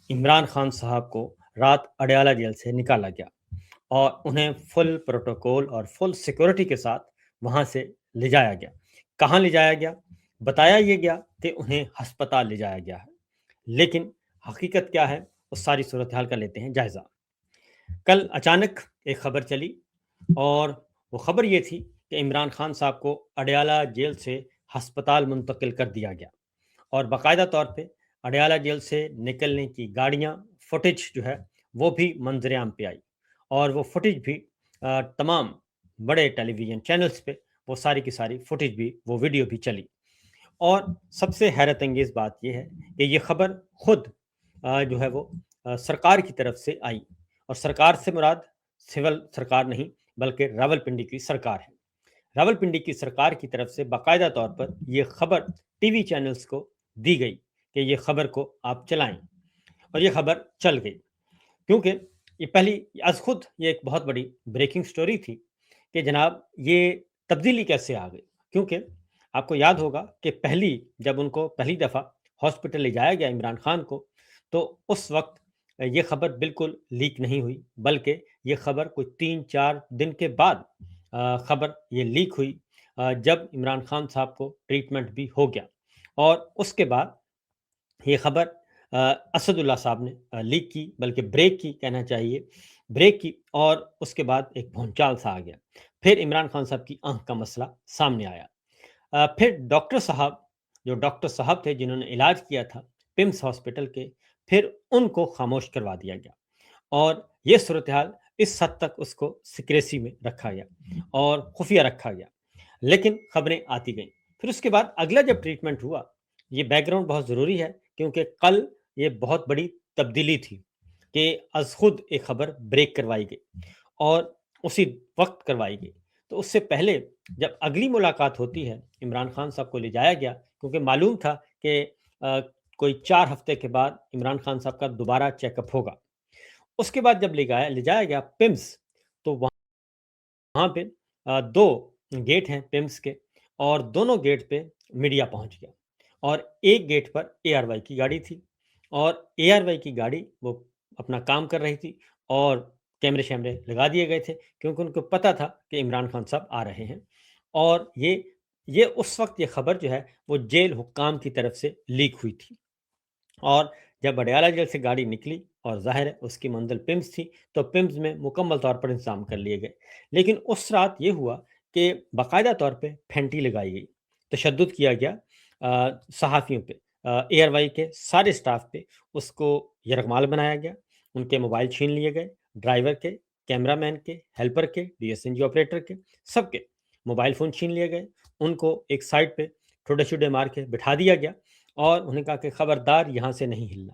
عمران خان صاحب کو رات اڈیالہ جیل سے نکالا گیا اور انہیں فل پروٹوکول اور فل سیکورٹی کے ساتھ وہاں سے لے جایا گیا۔ کہاں لے جایا گیا؟ بتایا یہ گیا کہ انہیں ہسپتال لے جایا گیا ہے، لیکن حقیقت کیا ہے اس ساری صورتحال کا لیتے ہیں جائزہ۔ کل اچانک ایک خبر چلی اور وہ خبر یہ تھی کہ عمران خان صاحب کو اڈیالہ جیل سے ہسپتال منتقل کر دیا گیا، اور باقاعدہ طور پہ اڈیالہ جیل سے نکلنے کی گاڑیاں، فوٹیج جو ہے وہ بھی منظر عام پہ آئی، اور وہ فوٹیج بھی تمام بڑے ٹیلی ویژن چینلز پہ وہ ساری کی ساری فوٹیج بھی، وہ ویڈیو بھی چلی۔ اور سب سے حیرت انگیز بات یہ ہے کہ یہ خبر خود جو ہے وہ سرکار کی طرف سے آئی، اور سرکار سے مراد سول سرکار نہیں بلکہ راولپنڈی کی سرکار ہے۔ راولپنڈی کی سرکار کی طرف سے باقاعدہ طور پر یہ خبر ٹی وی چینلز کو دی گئی کہ یہ خبر کو آپ چلائیں، اور یہ خبر چل گئی، کیونکہ یہ پہلی از خود یہ ایک بہت بڑی بریکنگ سٹوری تھی کہ جناب یہ تبدیلی کیسے آ گئی۔ کیونکہ آپ کو یاد ہوگا کہ جب ان کو پہلی دفعہ ہاسپٹل لے جایا گیا عمران خان کو، تو اس وقت یہ خبر بالکل لیک نہیں ہوئی، بلکہ یہ خبر کوئی 3-4 دن کے بعد خبر یہ لیک ہوئی، جب عمران خان صاحب کو ٹریٹمنٹ بھی ہو گیا، اور اس کے بعد یہ خبر اسد اللہ صاحب نے لیک کی، بلکہ بریک کی کہنا چاہیے، بریک کی، اور اس کے بعد ایک بھونچال سا آ گیا۔ پھر عمران خان صاحب کی آنکھ کا مسئلہ سامنے آیا۔ پھر ڈاکٹر صاحب تھے جنہوں نے علاج کیا تھا پمس ہاسپٹل کے، پھر ان کو خاموش کروا دیا گیا، اور یہ صورتحال اس حد تک اس کو سیکریسی میں رکھا گیا اور خفیہ رکھا گیا، لیکن خبریں آتی گئیں۔ پھر اس کے بعد اگلا جب ٹریٹمنٹ ہوا، یہ بیک گراؤنڈ بہت ضروری ہے کیونکہ کل یہ بہت بڑی تبدیلی تھی کہ از خود ایک خبر بریک کروائی گئی اور اسی وقت کروائی گئی۔ تو اس سے پہلے جب اگلی ملاقات ہوتی ہے، عمران خان صاحب کو لے جایا گیا، کیونکہ معلوم تھا کہ کوئی 4 ہفتے کے بعد عمران خان صاحب کا دوبارہ چیک اپ ہوگا۔ اس کے بعد جب لے جایا گیا پمس، تو وہاں پہ 2 گیٹ ہیں پمس کے، اور دونوں گیٹ پہ میڈیا پہنچ گیا، اور ایک گیٹ پر اے آر وائی کی گاڑی تھی، اور اے آر وائی کی گاڑی وہ اپنا کام کر رہی تھی، اور کیمرے شیمرے لگا دیے گئے تھے کیونکہ ان کو پتا تھا کہ عمران خان صاحب آ رہے ہیں۔ اور یہ اس وقت یہ خبر جو ہے وہ جیل حکام کی طرف سے لیک ہوئی تھی، اور جب اڈیالہ جیل سے گاڑی نکلی اور ظاہر ہے اس کی منزل پمس تھی، تو پمس میں مکمل طور پر انتظام کر لیے گئے، لیکن اس رات یہ ہوا کہ باقاعدہ طور پہ پھینٹی لگائی گئی، تشدد کیا گیا صحافیوں پہ، اے آر وائی کے سارے سٹاف پہ، اس کو یرغمال بنایا گیا، ان کے موبائل چھین لیے گئے، ڈرائیور کے، کیمرہ مین کے، ہیلپر کے، D S N G operator کے، سب کے موبائل فون چھین لیے گئے، ان کو ایک سائڈ پہ ٹھوڈے چھوٹے مار کے بٹھا دیا گیا، اور انہیں کہا کہ خبردار یہاں سے نہیں ہلنا۔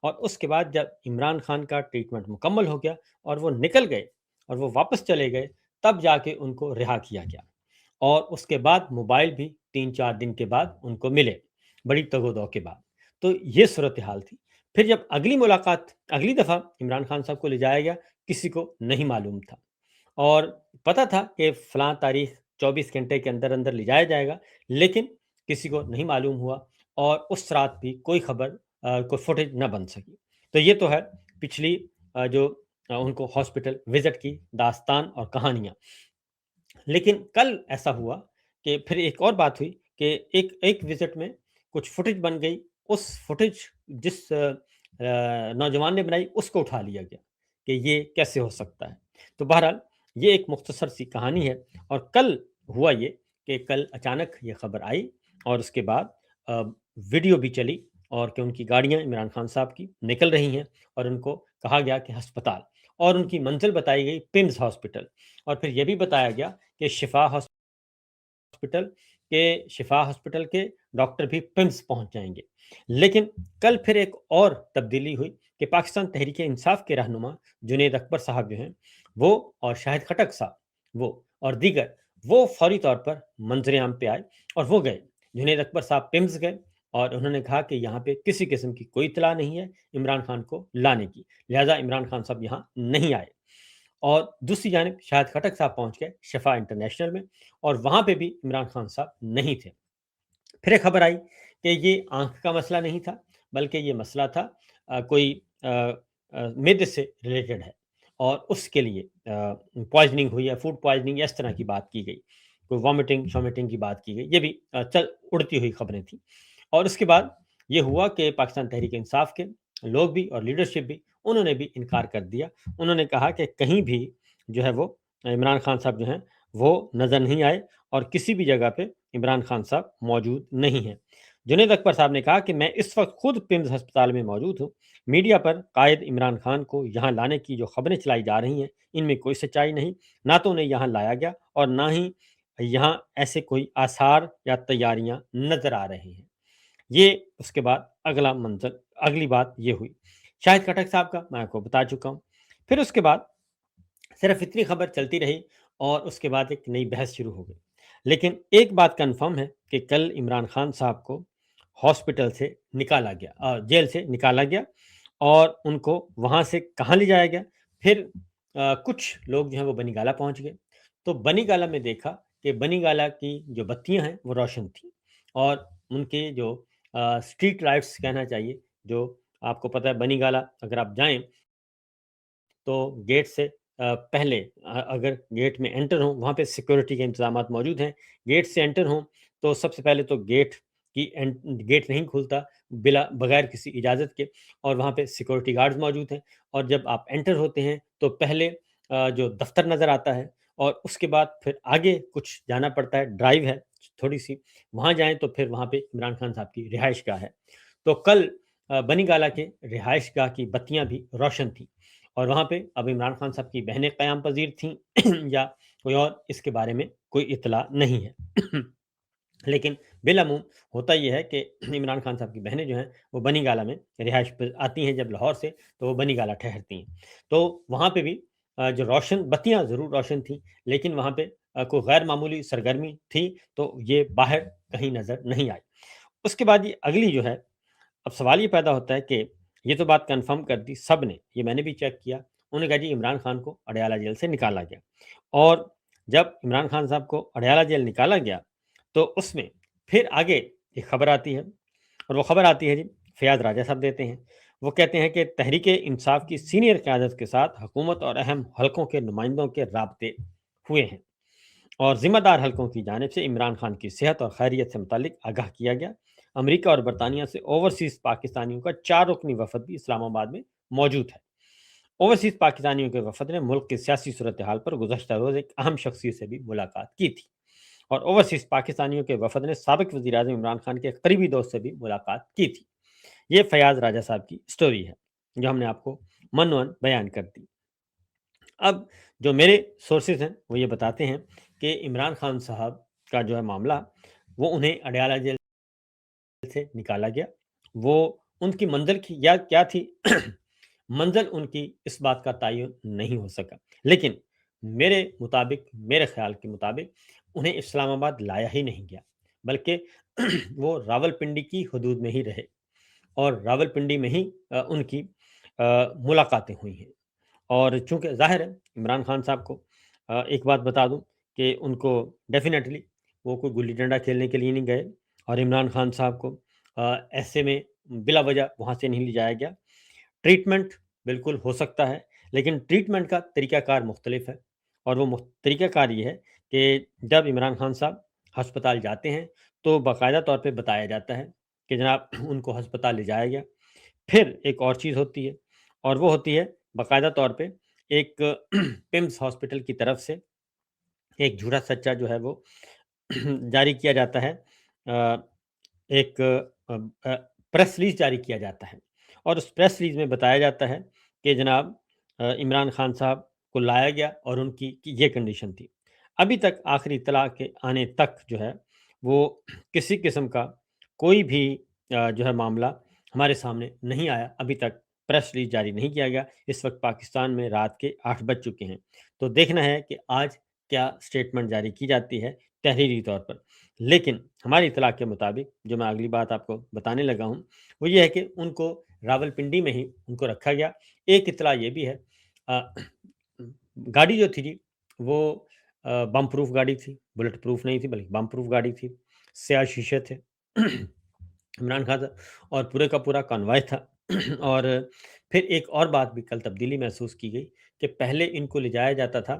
اور اس کے بعد جب عمران خان کا ٹریٹمنٹ مکمل ہو گیا اور وہ نکل گئے اور وہ واپس چلے گئے، تب جا کے ان کو رہا کیا گیا، اور اس کے بعد موبائل بھی 3-4 دن کے بعد ان کو ملے، بڑی تگ و دو کے بعد۔ تو یہ صورتحال تھی۔ پھر جب اگلی دفعہ عمران خان صاحب کو لے جایا گیا، کسی کو نہیں معلوم تھا، اور پتا تھا کہ فلاں تاریخ 24 گھنٹے کے اندر اندر لے جایا جائے گا، لیکن کسی کو نہیں معلوم ہوا، اور اس رات بھی کوئی خبر کوئی فوٹیج نہ بن سکی۔ تو یہ تو ہے پچھلی جو ان کو ہاسپٹل وزٹ کی داستان اور کہانیاں۔ لیکن کل ایسا ہوا کہ پھر ایک اور بات ہوئی کہ ایک وزٹ میں کچھ فوٹیج بن گئی، اس فوٹیج جس نوجوان نے بنائی اس کو اٹھا لیا گیا کہ یہ کیسے ہو سکتا ہے۔ تو بہرحال یہ ایک مختصر سی کہانی ہے، اور کل ہوا یہ کہ کل اچانک یہ خبر آئی، اور اس کے بعد ویڈیو بھی چلی، اور کہ ان کی گاڑیاں عمران خان صاحب کی نکل رہی ہیں، اور ان کو کہا گیا کہ ہسپتال، اور ان کی منزل بتائی گئی پمز ہاسپٹل، اور پھر یہ بھی بتایا گیا کہ شفا ہاسپٹل کے ڈاکٹر بھی پمز پہنچ جائیں گے۔ لیکن کل پھر ایک اور تبدیلی ہوئی کہ پاکستان تحریک انصاف کے رہنما جنید اکبر صاحب جو ہیں، وہ اور شاہد خٹک صاحب، وہ اور دیگر، وہ فوری طور پر منظر عام پہ آئے، اور وہ گئے، جنید اکبر صاحب پمز گئے، اور انہوں نے کہا کہ یہاں پہ کسی قسم کی کوئی اطلاع نہیں ہے عمران خان کو لانے کی، لہذا عمران خان صاحب یہاں نہیں آئے۔ اور دوسری جانب شاہد خٹک صاحب پہنچ گئے شفا انٹرنیشنل میں، اور وہاں پہ بھی عمران خان صاحب نہیں تھے۔ پھر ایک خبر آئی کہ یہ آنکھ کا مسئلہ نہیں تھا، بلکہ یہ مسئلہ تھا کوئی معدے سے ریلیٹڈ ہے اور اس کے لیے پوائزننگ ہوئی ہے، فوڈ پوائزننگ یا اس طرح کی بات کی گئی، کوئی وامٹنگ شامٹنگ کی بات کی گئی، یہ بھی چل اڑتی ہوئی خبریں تھیں۔ اور اس کے بعد یہ ہوا کہ پاکستان تحریک انصاف کے لوگ بھی اور لیڈرشپ بھی، انہوں نے بھی انکار کر دیا۔ انہوں نے کہا کہ کہیں بھی جو ہے وہ عمران خان صاحب جو ہیں وہ نظر نہیں آئے اور کسی بھی جگہ پہ عمران خان صاحب موجود نہیں ہیں۔ جنید اکبر صاحب نے کہا کہ میں اس وقت خود پمز ہسپتال میں موجود ہوں، میڈیا پر قائد عمران خان کو یہاں لانے کی جو خبریں چلائی جا رہی ہیں ان میں کوئی سچائی نہیں، نہ تو انہیں یہاں لایا گیا اور نہ ہی یہاں ایسے کوئی آثار یا تیاریاں نظر آ رہے ہیں۔ یہ اس کے بعد اگلی بات یہ ہوئی شاہد خٹک صاحب کا، میں آپ کو بتا چکا ہوں۔ پھر اس کے بعد صرف اتنی خبر چلتی رہی اور اس کے بعد ایک نئی بحث شروع ہو گئی۔ لیکن ایک بات کنفرم ہے کہ کل عمران خان صاحب کو ہاسپٹل سے نکالا گیا، جیل سے نکالا گیا اور ان کو وہاں سے کہاں لے جایا گیا؟ پھر کچھ لوگ جو ہیں وہ بنی گالہ پہنچ گئے، تو بنی گالہ میں دیکھا کہ بنی گالہ کی جو بتیاں ہیں وہ روشن تھیں اور ان کے جو اسٹریٹ لائٹس کہنا چاہیے، جو آپ کو پتہ ہے بنی گالہ اگر آپ جائیں تو گیٹ سے پہلے اگر گیٹ میں انٹر ہوں وہاں پہ سیکورٹی کے انتظامات موجود ہیں، گیٹ سے انٹر ہوں تو سب سے پہلے تو گیٹ نہیں کھلتا بغیر کسی اجازت کے، اور وہاں پہ سیکورٹی گارڈز موجود ہیں، اور جب آپ انٹر ہوتے ہیں تو پہلے جو دفتر نظر آتا ہے اور اس کے بعد پھر آگے کچھ جانا پڑتا ہے، ڈرائیو ہے تھوڑی سی، وہاں جائیں تو پھر وہاں پہ عمران خان صاحب کی رہائش گاہ ہے۔ تو کل بنی گالہ کے رہائش گاہ کی بتیاں بھی روشن تھیں اور وہاں پہ اب عمران خان صاحب کی بہنیں قیام پذیر تھیں یا کوئی اور، اس کے بارے میں کوئی اطلاع نہیں ہے۔ لیکن بالعموم ہوتا یہ ہے کہ عمران خان صاحب کی بہنیں جو ہیں وہ بنی گالہ میں رہائش پہ آتی ہیں، جب لاہور سے تو وہ بنی گالہ ٹھہرتی ہیں، تو وہاں پہ بھی جو روشن بتیاں ضرور روشن تھیں، لیکن وہاں پہ کوئی غیر معمولی سرگرمی تھی تو یہ باہر کہیں نظر نہیں آئی۔ اس کے بعد یہ اگلی جو ہے، اب سوال یہ پیدا ہوتا ہے کہ یہ تو بات کنفرم کر دی سب نے، یہ میں نے بھی چیک کیا، انہوں نے کہا جی عمران خان کو اڈیالہ جیل سے نکالا گیا، اور جب عمران خان صاحب کو اڈیالہ جیل نکالا گیا تو اس میں پھر آگے ایک خبر آتی ہے، اور وہ خبر آتی ہے جی فیاض راجہ صاحب دیتے ہیں۔ وہ کہتے ہیں کہ تحریک انصاف کی سینئر قیادت کے ساتھ حکومت اور اہم حلقوں کے نمائندوں کے رابطے ہوئے ہیں اور ذمہ دار حلقوں کی جانب سے عمران خان کی صحت اور خیریت سے متعلق آگاہ کیا گیا۔ امریکہ اور برطانیہ سے اوورسیز پاکستانیوں کا 4 رکنی وفد بھی اسلام آباد میں موجود ہے۔ اوورسیز پاکستانیوں کے وفد نے ملک کی سیاسی صورتحال پر گزشتہ روز ایک اہم شخصیت سے بھی ملاقات کی تھی، اور اوورسیز پاکستانیوں کے وفد نے سابق وزیر اعظم عمران خان کے قریبی دوست سے بھی ملاقات کی تھی۔ یہ فیاض راجہ صاحب کی سٹوری ہے جو ہم نے آپ کو منون بیان کر دی۔ اب جو میرے سورسز ہیں وہ یہ بتاتے ہیں کہ عمران خان صاحب کا جو ہے معاملہ، وہ انہیں اڈیالہ جیل سے نکالا گیا، وہ ان کی منزل کی یا کیا تھی منزل ان کی اس بات کا تعین نہیں ہو سکا، لیکن میرے خیال کے مطابق انہیں اسلام آباد لایا ہی نہیں گیا، بلکہ وہ راول پنڈی کی حدود میں ہی رہے اور راول پنڈی میں ہی ان کی ملاقاتیں ہوئی ہیں۔ اور چونکہ ظاہر ہے عمران خان صاحب کو ایک بات بتا دوں کہ ان کو ڈیفینیٹلی وہ کوئی گلی ڈنڈا کھیلنے کے لیے نہیں گئے، اور عمران خان صاحب کو ایسے میں بلا وجہ وہاں سے نہیں لے جایا گیا۔ ٹریٹمنٹ بالکل ہو سکتا ہے، لیکن ٹریٹمنٹ کا طریقہ کار مختلف ہے، اور وہ طریقہ کار یہ ہے کہ جب عمران خان صاحب ہسپتال جاتے ہیں تو باقاعدہ طور پہ بتایا جاتا ہے کہ جناب ان کو ہسپتال لے جایا گیا۔ پھر ایک اور چیز ہوتی ہے، اور وہ ہوتی ہے باقاعدہ طور پہ ایک پمز ہاسپٹل کی طرف سے ایک جھوٹا سچا جو ہے وہ جاری کیا جاتا ہے، ایک پریس ریلیز جاری کیا جاتا ہے، اور اس پریس ریلیز میں بتایا جاتا ہے کہ جناب عمران خان صاحب کو لایا گیا اور ان کی یہ کنڈیشن تھی۔ ابھی تک آخری اطلاع کے آنے تک جو ہے وہ کسی قسم کا کوئی بھی جو ہے معاملہ ہمارے سامنے نہیں آیا، ابھی تک پریس ریلیز جاری نہیں کیا گیا۔ اس وقت پاکستان میں رات کے 8 بج چکے ہیں، تو دیکھنا ہے کہ آج کیا سٹیٹمنٹ جاری کی جاتی ہے تحریری طور پر۔ لیکن ہماری اطلاع کے مطابق جو میں اگلی بات آپ کو بتانے لگا ہوں وہ یہ ہے کہ ان کو راول پنڈی میں ہی ان کو رکھا گیا۔ ایک اطلاع یہ بھی ہے، گاڑی جو تھی جی وہ بم پروف گاڑی تھی، بلٹ پروف نہیں تھی بلکہ بم پروف گاڑی تھی، سیاہ شیشے تھے عمران خان صاحب، اور پورے کا پورا کانوائے تھا اور پھر ایک اور بات بھی کل تبدیلی محسوس کی گئی کہ پہلے ان کو لے جایا جاتا تھا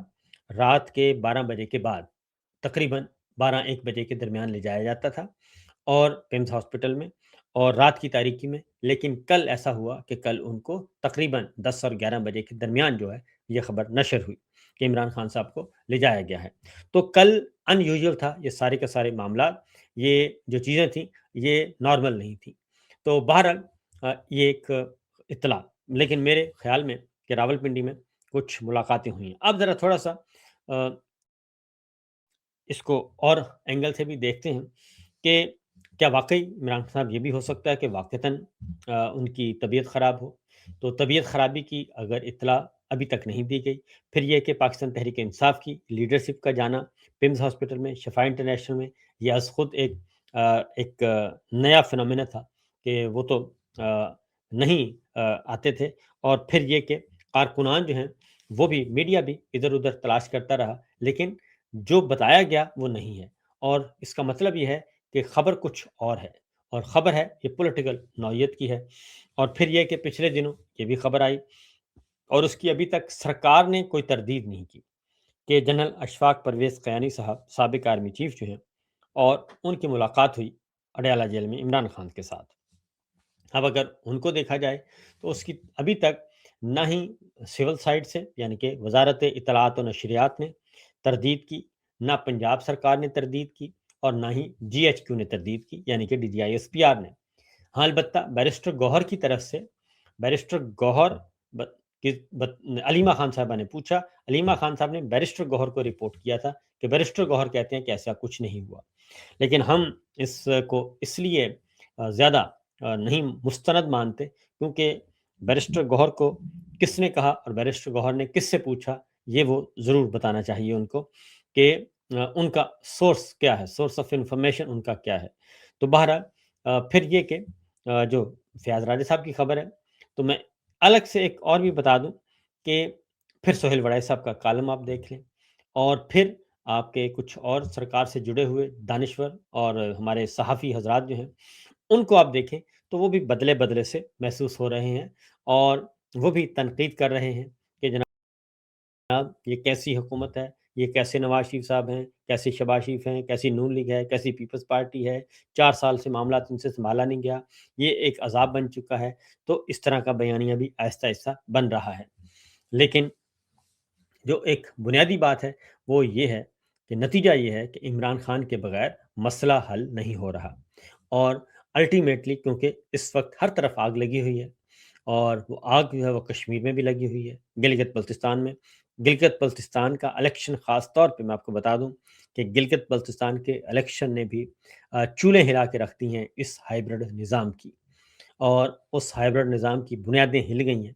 رات کے 12 بجے کے بعد، تقریباً 12-1 بجے کے درمیان لے جایا جاتا تھا اور پیمز ہاسپٹل میں اور رات کی تاریکی میں، لیکن کل ایسا ہوا کہ کل ان کو تقریباً 10 اور 11 بجے کے درمیان جو ہے یہ خبر نشر ہوئی کہ عمران خان صاحب کو لے جایا گیا ہے۔ تو کل ان یوزول تھا یہ سارے کے سارے معاملات، یہ جو چیزیں تھیں یہ نارمل نہیں تھیں۔ تو بہرحال یہ ایک اطلاع، لیکن میرے خیال میں کہ راولپنڈی میں کچھ ملاقاتیں ہوئی ہیں۔ اب ذرا تھوڑا سا اس کو اور اینگل سے بھی دیکھتے ہیں کہ کیا واقعی عمران صاحب یہ بھی ہو سکتا ہے کہ واقعتاً ان کی طبیعت خراب ہو؟ تو طبیعت خرابی کی اگر اطلاع ابھی تک نہیں دی گئی، پھر یہ کہ پاکستان تحریک انصاف کی لیڈرشپ کا جانا پمز ہاسپٹل میں، شفا انٹرنیشنل میں، یہ از خود ایک نیا فنومینا تھا کہ وہ تو نہیں آتے تھے، اور پھر یہ کہ کارکنان جو ہیں وہ بھی، میڈیا بھی ادھر ادھر تلاش کرتا رہا، لیکن جو بتایا گیا وہ نہیں ہے، اور اس کا مطلب یہ ہے کہ خبر کچھ اور ہے، اور خبر ہے یہ پولیٹیکل نوعیت کی ہے۔ اور پھر یہ کہ پچھلے دنوں یہ بھی خبر آئی اور اس کی ابھی تک سرکار نے کوئی تردید نہیں کی کہ جنرل اشفاق پرویز قیانی صاحب سابق آرمی چیف جو ہیں، اور ان کی ملاقات ہوئی اڈیالہ جیل میں عمران خان کے ساتھ۔ اب اگر ان کو دیکھا جائے تو اس کی ابھی تک نہ ہی سول سائڈ سے یعنی کہ وزارت اطلاعات و نشریات نے تردید کی، نہ پنجاب سرکار نے تردید کی، اور نہ ہی جی ایچ کیو نے تردید کی یعنی کہ D G I S P R نے۔ ہاں البتہ بیرسٹر گوہر کی طرف سے، بیرسٹر گوہر علیمہ خان صاحبہ نے پوچھا، علیمہ خان صاحب نے بیرسٹر گوہر کو رپورٹ کیا تھا کہ بیرسٹر گوہر کہتے ہیں کہ ایسا کچھ نہیں ہوا، لیکن ہم اس کو اس لیے زیادہ نہیں مستند مانتے کیونکہ بیرسٹر گوہر کو کس نے کہا اور بیرسٹر گوہر نے کس سے پوچھا، یہ وہ ضرور بتانا چاہیے ان کو کہ ان کا سورس کیا ہے، سورس آف انفارمیشن ان کا کیا ہے۔ تو بہرحال پھر یہ کہ جو فیاض راجہ صاحب کی خبر ہے، تو میں الگ سے ایک اور بھی بتا دوں کہ پھر سہیل وڑائی صاحب کا کالم آپ دیکھ لیں، اور پھر آپ کے کچھ اور سرکار سے جڑے ہوئے دانشور اور ہمارے صحافی حضرات جو ہیں ان کو آپ دیکھیں تو وہ بھی بدلے بدلے سے محسوس ہو رہے ہیں، اور وہ بھی تنقید کر رہے ہیں کہ جناب یہ کیسی حکومت ہے، یہ کیسے نواز شریف صاحب ہیں، کیسے شہباز شریف ہیں، کیسی نون لیگ ہے، کیسی پیپلز پارٹی ہے، 4 سال سے معاملات ان سے سنبھالا نہیں گیا، یہ ایک عذاب بن چکا ہے۔ تو اس طرح کا بیانیہ بھی آہستہ آہستہ بن رہا ہے، لیکن جو ایک بنیادی بات ہے وہ یہ ہے کہ نتیجہ یہ ہے کہ عمران خان کے بغیر مسئلہ حل نہیں ہو رہا، اور الٹیمیٹلی کیونکہ اس وقت ہر طرف آگ لگی ہوئی ہے، اور وہ آگ جو ہے وہ کشمیر میں بھی لگی ہوئی ہے، گلگت بلتستان میں۔ گلگت بلتستان کا الیکشن خاص طور پہ میں آپ کو بتا دوں کہ گلگت بلتستان کے الیکشن نے بھی چولہے ہلا کے رکھ دی ہیں اس ہائیبرڈ نظام کی، اور اس ہائیبرڈ نظام کی بنیادیں ہل گئی ہیں،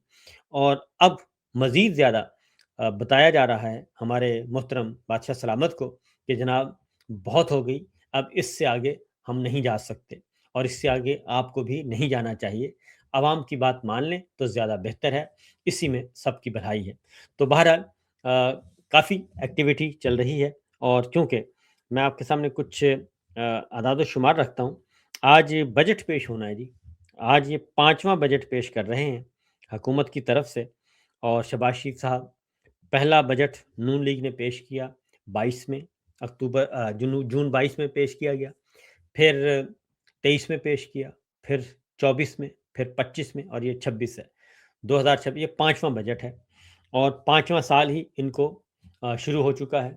اور اب مزید زیادہ بتایا جا رہا ہے ہمارے محترم بادشاہ سلامت کو کہ جناب بہت ہو گئی، اب اس سے آگے ہم نہیں جا سکتے، اور اس سے آگے آپ کو بھی نہیں جانا چاہیے، عوام کی بات مان لیں تو زیادہ بہتر ہے، اسی میں سب کی بھلائی ہے۔ تو بہرحال کافی ایکٹیویٹی چل رہی ہے، اور چونکہ میں آپ کے سامنے کچھ اعداد و شمار رکھتا ہوں۔ آج بجٹ پیش ہونا ہے جی، آج یہ 5واں بجٹ پیش کر رہے ہیں حکومت کی طرف سے، اور شہباز شریف صاحب پہلا بجٹ نون لیگ نے پیش کیا 22 میں، جون 22 میں پیش کیا گیا، پھر 23 میں پیش کیا، پھر 24 میں، پھر 25 میں، اور یہ 26 ہے 2026، یہ 5واں بجٹ ہے، اور 5واں سال ہی ان کو شروع ہو چکا ہے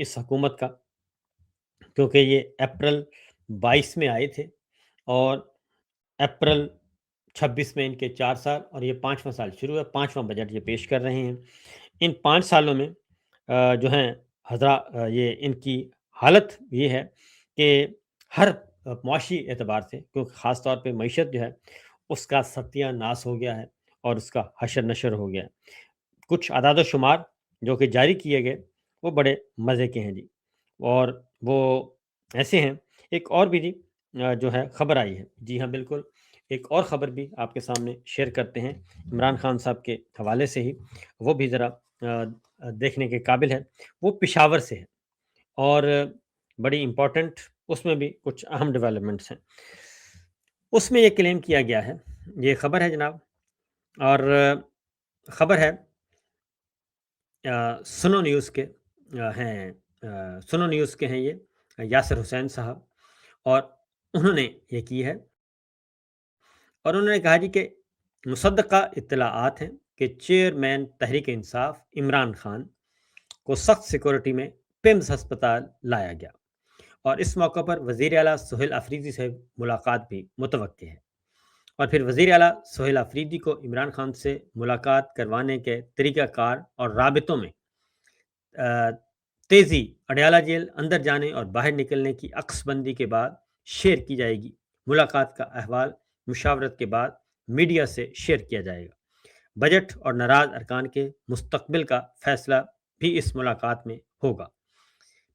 اس حکومت کا، کیونکہ یہ اپریل 22 میں آئے تھے، اور اپریل 26 میں ان کے 4 سال، اور یہ 5واں سال شروع ہے، 5واں بجٹ یہ پیش کر رہے ہیں۔ ان 5 سالوں میں جو ہیں حضرات، یہ ان کی حالت یہ ہے کہ ہر معاشی اعتبار سے، کیونکہ خاص طور پہ معیشت جو ہے اس کا ستیہ ناس ہو گیا ہے، اور اس کا حشر نشر ہو گیا ہے۔ کچھ اعداد و شمار جو کہ جاری کیے گئے وہ بڑے مزے کے ہیں جی، اور وہ ایسے ہیں۔ ایک اور بھی جی جو ہے خبر آئی ہے، جی ہاں بالکل، ایک اور خبر بھی آپ کے سامنے شیئر کرتے ہیں عمران خان صاحب کے حوالے سے ہی، وہ بھی ذرا دیکھنے کے قابل ہے۔ وہ پشاور سے ہے، اور بڑی امپورٹنٹ، اس میں بھی کچھ اہم ڈیولپمنٹس ہیں۔ اس میں یہ کلیم کیا گیا ہے یہ خبر ہے جناب، اور خبر ہے سنو نیوز کے ہیں، سنو نیوز کے ہیں یہ یاسر حسین صاحب، اور انہوں نے یہ کی ہے، اور انہوں نے کہا جی کہ مصدقہ اطلاعات ہیں کہ چیئرمین تحریک انصاف عمران خان کو سخت سیکورٹی میں پمز ہسپتال لایا گیا، اور اس موقع پر وزیر اعلیٰ سہیل آفریدی سے ملاقات بھی متوقع ہے۔ اور پھر وزیر اعلیٰ سہیل آفریدی کو عمران خان سے ملاقات کروانے کے طریقہ کار اور رابطوں میں تیزی اڈیالہ جیل اندر جانے اور باہر نکلنے کی عکس بندی کے بعد شیئر کی جائے گی۔ ملاقات کا احوال مشاورت کے بعد میڈیا سے شیئر کیا جائے گا۔ بجٹ اور ناراض ارکان کے مستقبل کا فیصلہ بھی اس ملاقات میں ہوگا۔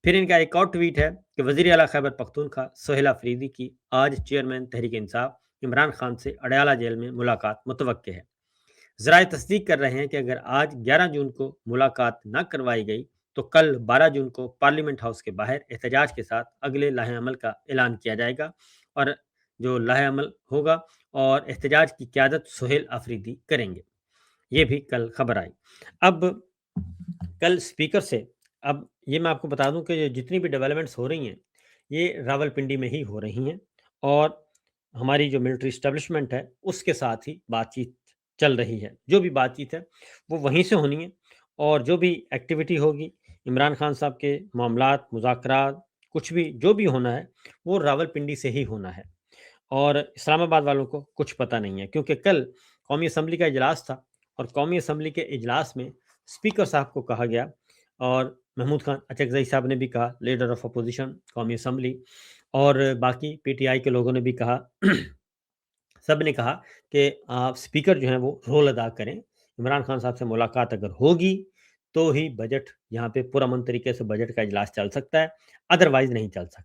پھر ان کا ایک اور ٹویٹ ہے کہ وزیر اعلیٰ خیبر پختونخوا سہیل آفریدی کی آج چیئرمین تحریک انصاف عمران خان سے اڈیالہ جیل میں ملاقات متوقع ہے۔ ذرائع تصدیق کر رہے ہیں کہ اگر آج 11 جون کو ملاقات نہ کروائی گئی تو کل 12 جون کو پارلیمنٹ ہاؤس کے باہر احتجاج کے ساتھ اگلے لاہے عمل کا اعلان کیا جائے گا، اور جو لاہے عمل ہوگا اور احتجاج کی قیادت سہیل آفریدی کریں گے۔ یہ بھی کل خبر آئی۔ اب کل اسپیکر سے، اب یہ میں آپ کو بتا دوں کہ جتنی بھی ڈیولپمنٹس ہو رہی ہیں یہ راول پنڈی میں ہی ہو رہی ہیں، اور ہماری جو ملٹری اسٹیبلشمنٹ ہے اس کے ساتھ ہی بات چیت چل رہی ہے۔ جو بھی بات چیت ہے وہ وہیں سے ہونی ہے، اور جو بھی ایکٹیویٹی ہوگی عمران خان صاحب کے معاملات، مذاکرات، کچھ بھی جو بھی ہونا ہے وہ راول پنڈی سے ہی ہونا ہے، اور اسلام آباد والوں کو کچھ پتہ نہیں ہے، کیونکہ کل قومی اسمبلی کا اجلاس تھا، اور قومی اسمبلی کے اجلاس میں اسپیکر صاحب کو کہا گیا، اور محمود خان اچکزئی صاحب نے بھی کہا، لیڈر آف اپوزیشن قومی اسمبلی، اور باقی پی ٹی آئی کے لوگوں نے بھی کہا، سب نے کہا کہ آپ اسپیکر جو ہیں وہ رول ادا کریں، عمران خان صاحب سے ملاقات اگر ہوگی تو ہی بجٹ یہاں پہ پرامن طریقے سے بجٹ کا اجلاس چل سکتا ہے، ادروائز نہیں چل سکتا۔